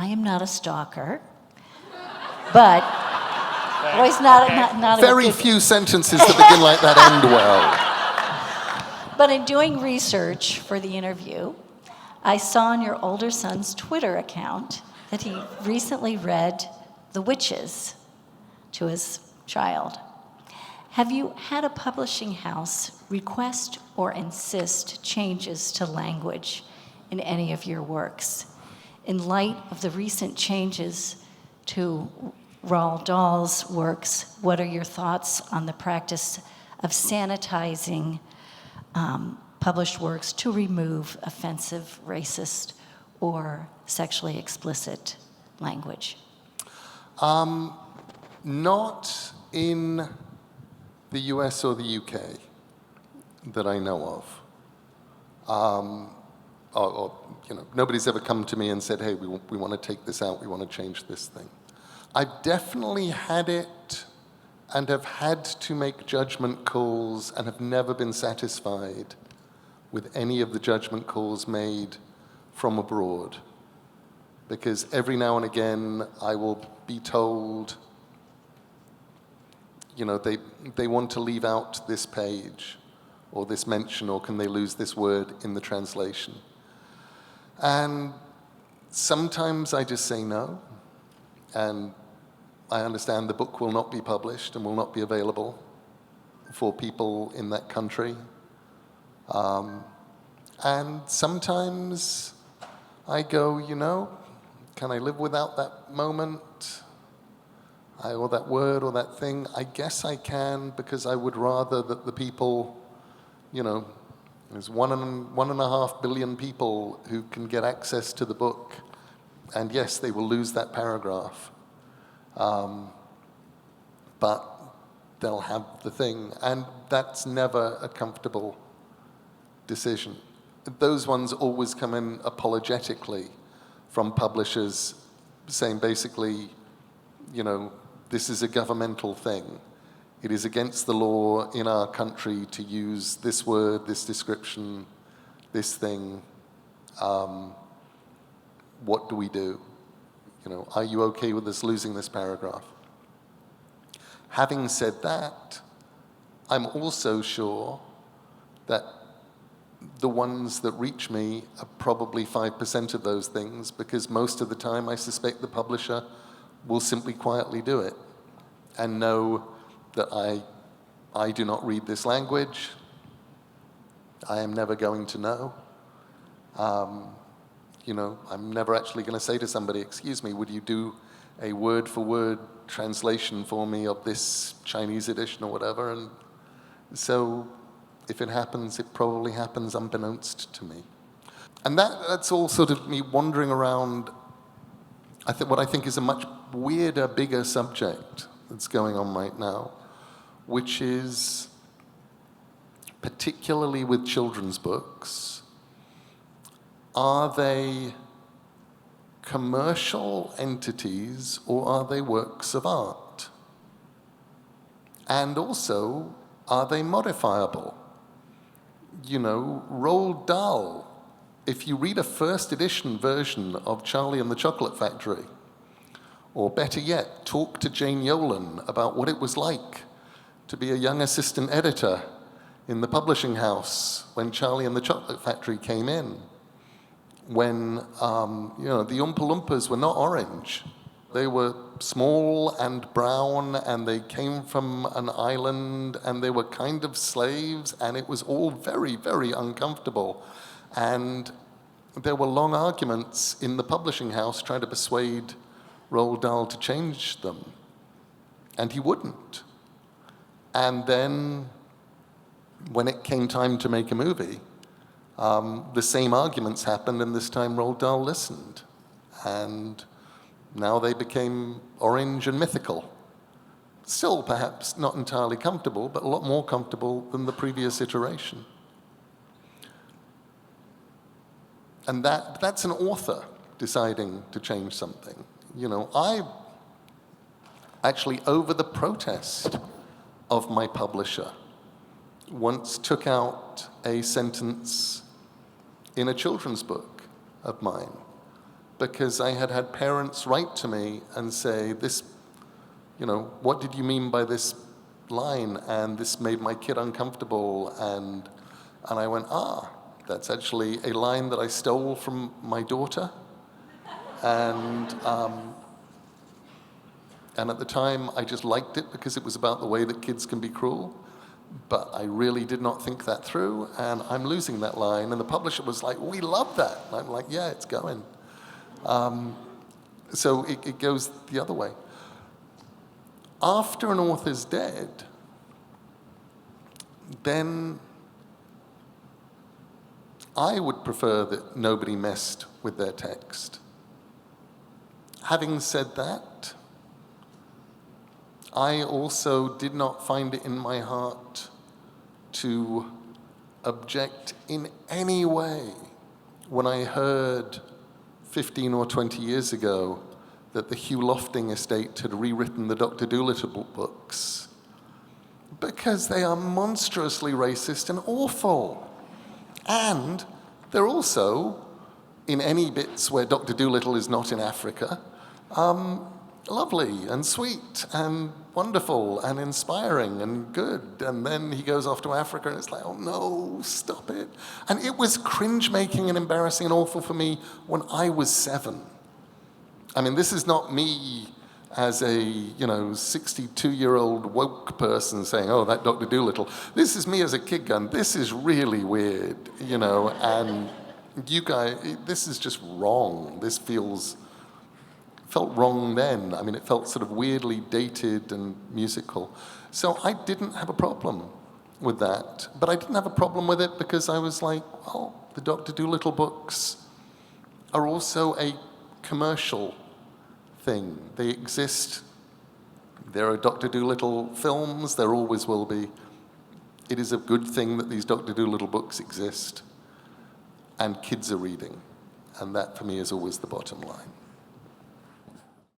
am not a stalker, but always not Very few sentences that begin like that end well. But in doing research for the interview, I saw on your older son's Twitter account that he recently read The Witches to his child. Have you had a publishing house request or insist changes to language in any of your works? In light of the recent changes to Roald Dahl's works, what are your thoughts on the practice of sanitizing published works to remove offensive, racist, or sexually explicit language? Not in the US or the UK that I know of. Nobody's ever come to me and said, hey, we want to take this out, we want to change this thing. I've definitely had it and have had to make judgment calls and have never been satisfied with any of the judgment calls made from abroad. Because every now and again I will be told, they want to leave out this page or this mention, or can they lose this word in the translation? And sometimes I just say no, and I understand the book will not be published and will not be available for people in that country. And sometimes I go, can I live without that moment? Or that word or that thing? I guess I can, because I would rather that the people, there's 1.5 billion people who can get access to the book, and yes, they will lose that paragraph. But they'll have the thing, and that's never a comfortable decision. Those ones always come in apologetically from publishers saying basically, this is a governmental thing. It is against the law in our country to use this word, this description, this thing. What do we do? Are you okay with us losing this paragraph? Having said that, I'm also sure that the ones that reach me are probably 5% of those things, because most of the time I suspect the publisher will simply quietly do it and know that I do not read this language. I am never going to know. I'm never actually going to say to somebody, excuse me, would you do a word-for-word translation for me of this Chinese edition or whatever? And so if it happens, it probably happens unbeknownst to me. And that's all sort of me wandering around what I think is a much weirder, bigger subject that's going on right now, which is, particularly with children's books, are they commercial entities or are they works of art? And also, are they modifiable? Roald Dahl, if you read a first edition version of Charlie and the Chocolate Factory, or better yet, talk to Jane Yolen about what it was like to be a young assistant editor in the publishing house when Charlie and the Chocolate Factory came in, when the Oompa Loompas were not orange. They were small and brown, and they came from an island, and they were kind of slaves, and it was all very, very uncomfortable. And there were long arguments in the publishing house trying to persuade Roald Dahl to change them, and he wouldn't. And then, when it came time to make a movie, the same arguments happened, and this time Roald Dahl listened. And now they became orange and mythical. Still perhaps not entirely comfortable, but a lot more comfortable than the previous iteration. And that's an author deciding to change something. I actually, over the protest of my publisher, once took out a sentence in a children's book of mine because I had had parents write to me and say, this, what did you mean by this line? And this made my kid uncomfortable. And I went, that's actually a line that I stole from my daughter. And at the time, I just liked it because it was about the way that kids can be cruel. But I really did not think that through, and I'm losing that line. And the publisher was like, we love that. And I'm like, yeah, it's going. So it goes the other way. After an author's dead, then I would prefer that nobody messed with their text. Having said that, I also did not find it in my heart to object in any way when I heard 15 or 20 years ago that the Hugh Lofting estate had rewritten the Dr. Dolittle books, because they are monstrously racist and awful. And they're also, in any bits where Dr. Dolittle is not in Africa, lovely and sweet and wonderful and inspiring and good. And then he goes off to Africa and it's like, oh no, stop it. And it was cringe-making and embarrassing and awful for me when I was 7. I mean, this is not me as a, 62-year-old woke person saying, oh, that Dr. Dolittle. This is me as a kid going, this is really weird, and you guys, this is just wrong. This felt wrong then. I mean, it felt sort of weirdly dated and musical. So I didn't have a problem with that. But I didn't have a problem with it because I was like, well, the Dr. Dolittle books are also a commercial thing. They exist. There are Dr. Dolittle films. There always will be. It is a good thing that these Dr. Dolittle books exist and kids are reading. And that, for me, is always the bottom line.